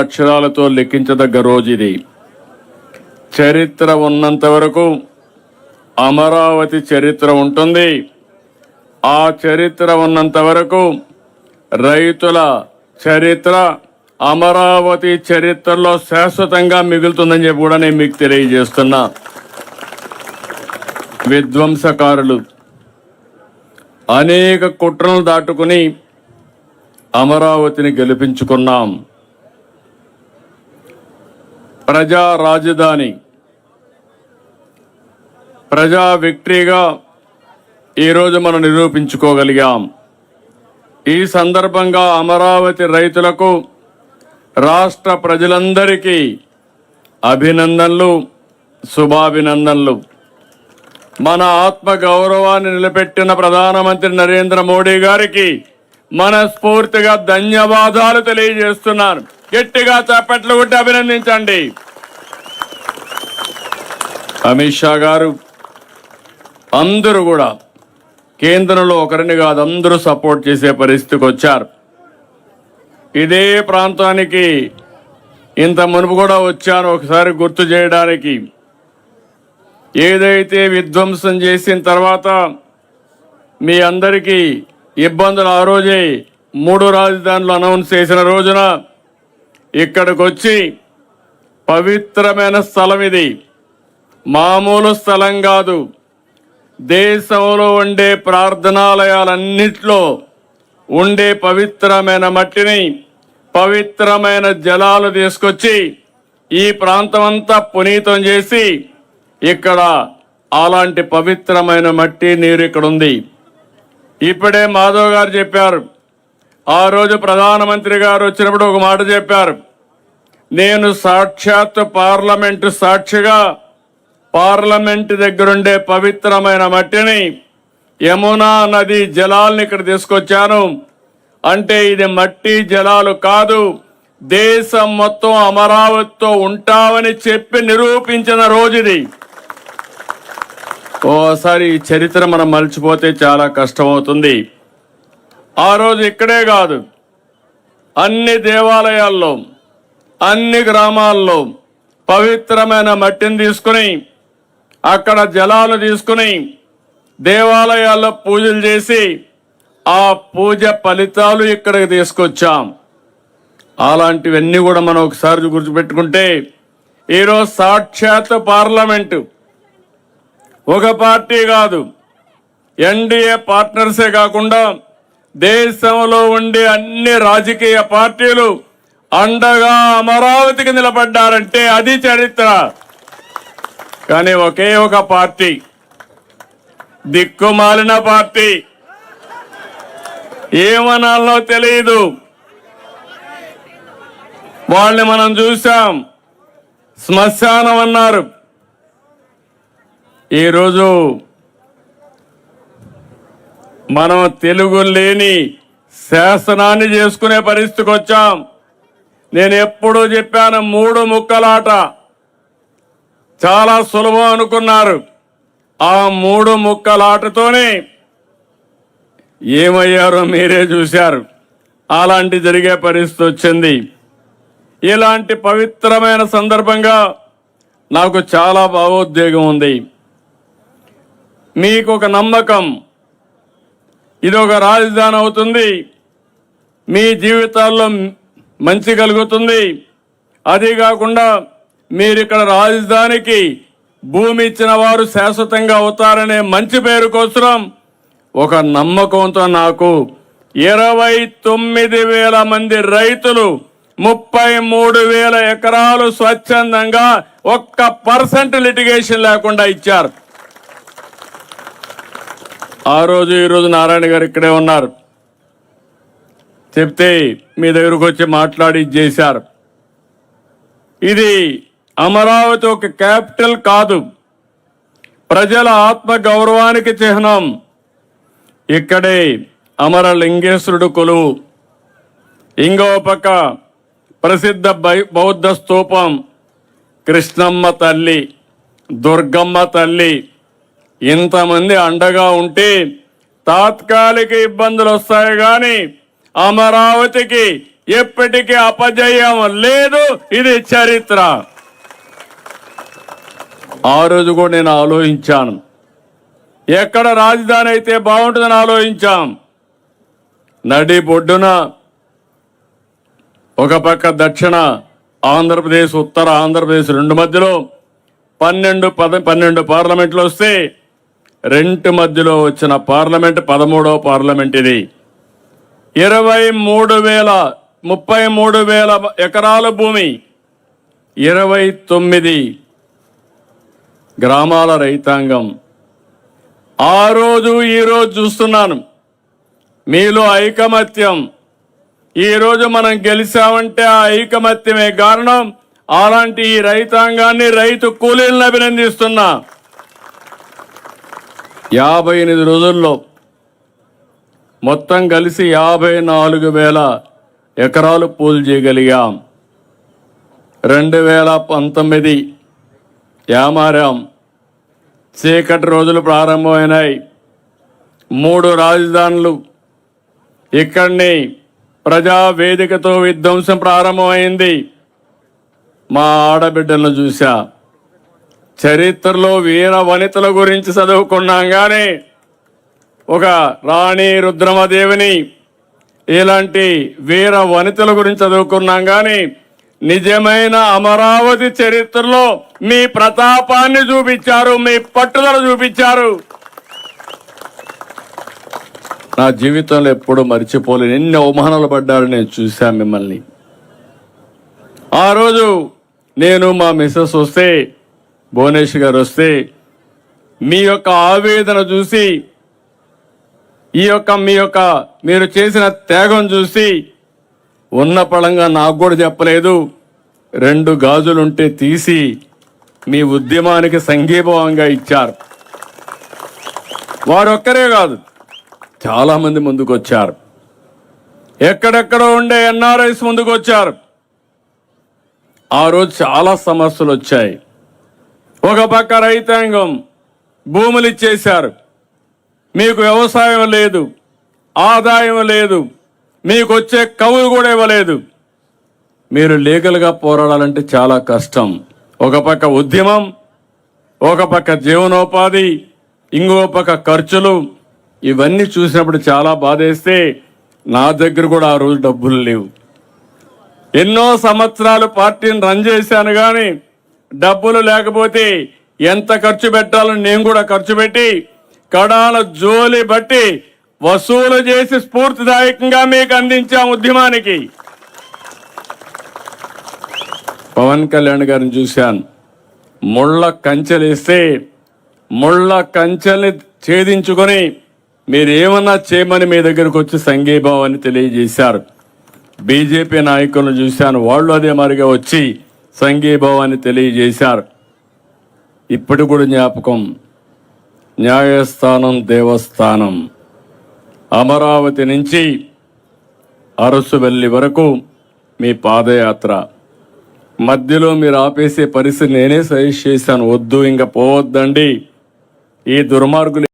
అక్షరాలతో లెక్కించదగ్గ రోజు ఇది. చరిత్ర ఉన్నంత వరకు అమరావతి చరిత్ర ఉంటుంది. ఆ చరిత్ర ఉన్నంత వరకు రైతుల చరిత్ర అమరావతి చరిత్రలో శాశ్వతంగా మిగులుతుందని చెప్పి కూడా నేను మీకు తెలియజేస్తున్నా. విధ్వంసకారులు అనేక కుట్రలు దాటుకుని అమరావతిని గెలిపించుకున్నాం. ప్రజా రాజధాని, ప్రజా విక్టరీగా ఈరోజు మనం నిరూపించుకోగలిగాం. ఈ సందర్భంగా అమరావతి రైతులకు, రాష్ట్ర ప్రజలందరికీ అభినందనలు, శుభాభినందనలు. మన ఆత్మ గౌరవాన్ని నిలబెట్టిన ప్రధానమంత్రి నరేంద్ర మోడీ గారికి మనస్ఫూర్తిగా ధన్యవాదాలు తెలియజేస్తున్నాను. గట్టిగా చప్పట్లు కొట్టి అభినందించండి. అమిత్ షా గారు, అందరూ కూడా కేంద్రంలో ఒకరిని కాదు అందరూ సపోర్ట్ చేసే పరిస్థితికి వచ్చారు. ఇదే ప్రాంతానికి ఇంత మునుపు కూడా వచ్చాను, ఒకసారి గుర్తు చేయడానికి. ఏదైతే విధ్వంసం చేసిన తర్వాత మీ అందరికీ ఇబ్బందులు ఆ రోజే 3 రాజధానులు అనౌన్స్ చేసిన రోజున ఇక్కడికి వచ్చి పవిత్రమైన స్థలం ఇది, మామూలు స్థలం కాదు. దేశంలో ఉండే ప్రార్థనాలయాలన్నిట్లో ఉండే పవిత్రమైన మట్టిని, పవిత్రమైన జలాలు తీసుకొచ్చి ఈ ప్రాంతమంతా పునీతం చేసి ఇక్కడ అలాంటి పవిత్రమైన మట్టి నీరు ఇక్కడ ఉంది. ఇప్పుడే మాధవ్ గారు చెప్పారు, ఆ రోజు ప్రధానమంత్రి గారు వచ్చినప్పుడు ఒక మాట చెప్పారు, నేను సాక్షాత్ పార్లమెంటు సాక్షిగా పార్లమెంట్ దగ్గరుండే పవిత్రమైన మట్టిని, యమునా నది జలాలను ఇక్కడ తీసుకొచ్చాను. అంటే ఇది మట్టి జలాలు కాదు, దేశం మొత్తం అమరావతితో ఉంటామని చెప్పి నిరూపించిన రోజు ఇది. ఓసారి ఈ చరిత్ర మనం మర్చిపోతే చాలా కష్టమవుతుంది. ఆ రోజు ఇక్కడే కాదు, అన్ని దేవాలయాల్లో, అన్ని గ్రామాల్లో పవిత్రమైన మట్టిని తీసుకుని, అక్కడ జలాలు తీసుకుని దేవాలయాల్లో పూజలు చేసి ఆ పూజ ఫలితాలు ఇక్కడికి తీసుకొచ్చాం. అలాంటివన్నీ కూడా మనం ఒకసారి గుర్తుపెట్టుకుంటే ఈరోజు సాక్షాత్ పార్లమెంటు ఒక పార్టీ కాదు, ఎన్డీఏ పార్ట్నర్సే కాకుండా దేశంలో ఉండే అన్ని రాజకీయ పార్టీలు అండగా అమరావతికి నిలబడ్డారంటే అది చరిత్ర. కానీ ఒకే ఒక పార్టీ, దిక్కుమాలిన పార్టీ, ఏమనాలో తెలియదు, వాళ్ళని మనం చూసాం, శ్మశానం అన్నారు. ఈరోజు మనం తెలుగు లేని శాసనాన్ని చేసుకునే పరిస్థితికి వచ్చాం. నేను ఎప్పుడూ చెప్పాను, 3 ముక్కలాట చాలా సులభం అనుకున్నారు. ఆ 3 ముక్కలాటతోనే ఏమయ్యారో మీరే చూశారు. అలాంటి జరిగే పరిస్థితి వచ్చింది. ఇలాంటి పవిత్రమైన సందర్భంగా నాకు చాలా భావోద్వేగం ఉంది. మీకు ఒక నమ్మకం, ఇది ఒక రాజధాని అవుతుంది, మీ జీవితాల్లో మంచి కలుగుతుంది. అది కాకుండా మీరు ఇక్కడ రాజధానికి భూమి ఇచ్చిన వారు శాశ్వతంగా అవుతారనే మంచి పేరు కోసం ఒక నమ్మకంతో నాకు 29,000 మంది రైతులు 33,000 ఎకరాలు స్వచ్ఛందంగా 1% లిటిగేషన్ లేకుండా ఇచ్చారు. ఆ రోజు ఈరోజు నారాయణ గారు ఇక్కడే ఉన్నారు, చెప్తే మీ దగ్గరకు వచ్చి మాట్లాడి చేశారు. ఇది అమరావతి ఒక క్యాపిటల్ కాదు, ప్రజల ఆత్మ గౌరవానికి చిహ్నం. ఇక్కడే అమరలింగేశ్వరుడు కొలువు, ఇంకో పక్క ప్రసిద్ధ బౌద్ధ స్తూపం, కృష్ణమ్మ తల్లి, దుర్గమ్మ తల్లి. ఇంతమంది అండగా ఉంటే తాత్కాలిక ఇబ్బందులు వస్తాయి, కానీ అమరావతికి ఎప్పటికీ అపజయం లేదు. ఇది చరిత్ర. ఆ రోజు కూడా నేను ఆలోచించాను, ఎక్కడ రాజధాని అయితే బాగుంటుందని ఆలోచించాం. నడి బొడ్డున ఒక పక్క దక్షిణ ఆంధ్రప్రదేశ్, ఉత్తర ఆంధ్రప్రదేశ్ రెండు మధ్యలో 12 పార్లమెంట్లు వస్తే రెండు మధ్యలో వచ్చిన పార్లమెంట్ 13వ పార్లమెంట్ ఇది. 33,000 ఎకరాల భూమి, 29 గ్రామాల రైతాంగం. ఆ రోజు ఈ రోజు చూస్తున్నాను మీలో ఐకమత్యం. ఈ రోజు మనం గెలిచామంటే ఆ ఐకమత్యమే కారణం. అలాంటి ఈ రైతాంగాన్ని, రైతు కూలీలను అభినందిస్తున్నా. 58 రోజుల్లో మొత్తం కలిసి 54,000 ఎకరాలు పూలు చేయగలిగాం. 2019 యామారాం, చీకటి రోజులు ప్రారంభమైనాయి. 3 రాజధానులు ఇక్కడిని ప్రజా వేదికతో విధ్వంసం ప్రారంభమైంది. మా ఆడబిడ్డలను చూసా. చరిత్రలో వీర వనితల గురించి చదువుకున్నాం కానీ ఒక రాణి రుద్రమదేవిని ఇలాంటి వీర వనితల గురించి చదువుకున్నాం కానీ నిజమైన అమరావతి చరిత్రలో మీ ప్రతాపాన్ని చూపించారు, మీ పట్టుదల చూపించారు. నా జీవితంలో ఎప్పుడూ మర్చిపోలేను. ఎన్ని అవమానాలు పడ్డారు నేను చూశాను మిమ్మల్ని. ఆ రోజు నేను మా మిస్సెస్ వస్తే, భువనేశ్వర్ గారు వస్తే, మీ యొక్క ఆవేదన చూసి, మీరు చేసిన త్యాగం చూసి ఉన్న పళంగా నాకు కూడా చెప్పలేదు. 2 గాజులుంటే తీసి మీ ఉద్యమానికి సంఘీభావంగా ఇచ్చారు. వారొక్కరే కాదు, చాలా మంది ముందుకు వచ్చారు. ఎక్కడెక్కడో ఉండే ఎన్ఆర్ఐస్ ముందుకు వచ్చారు. ఆ రోజు చాలా సమస్యలు వచ్చాయి. ఒక పక్క రైతాంగం భూములు ఇచ్చేశారు. మీకు వ్యవసాయం లేదు, ఆదాయం లేదు, మీకు వచ్చే కవులు కూడా ఇవ్వలేదు. మీరు లీగల్గా పోరాడాలంటే చాలా కష్టం. ఒక పక్క ఉద్యమం, ఒక పక్క జీవనోపాధి, ఇంకో పక్క ఖర్చులు. ఇవన్నీ చూసినప్పుడు చాలా బాధేస్తే నా దగ్గర కూడా ఆ రోజు డబ్బులు లేవు. ఎన్నో సంవత్సరాలు పార్టీని రన్ చేశాను కానీ డబ్బులు లేకపోతే ఎంత ఖర్చు పెట్టాలని నేను కూడా ఖర్చు పెట్టి కడాల జోలి బట్టి వసూలు చేసి స్ఫూర్తిదాయకంగా మీకు అందించాం ఉద్యమానికి. పవన్ కళ్యాణ్ గారిని చూశాను. ముళ్ళ కంచెలేస్తే ముళ్ళ కంచెల్ని ఛేదించుకొని మీరు ఏమన్నా చేయమని మీ దగ్గరకు వచ్చి సంఘీభావాన్ని తెలియజేశారు. బీజేపీ నాయకులను చూశాను, వాళ్ళు అదే మరిగా వచ్చి సంఘీభావాన్ని తెలియజేశారు. ఇప్పుడు కూడా జ్ఞాపకం, న్యాయస్థానం దేవస్థానం, అమరావతి నుంచి అరసువెల్లి వరకు మీ పాదయాత్ర మధ్యలో మీరు ఆపేసే పరిస్థితి నేనే సజెస్ట్ చేశాను. వద్దు, ఇంకా పోవద్దండి, ఈ దుర్మార్గులు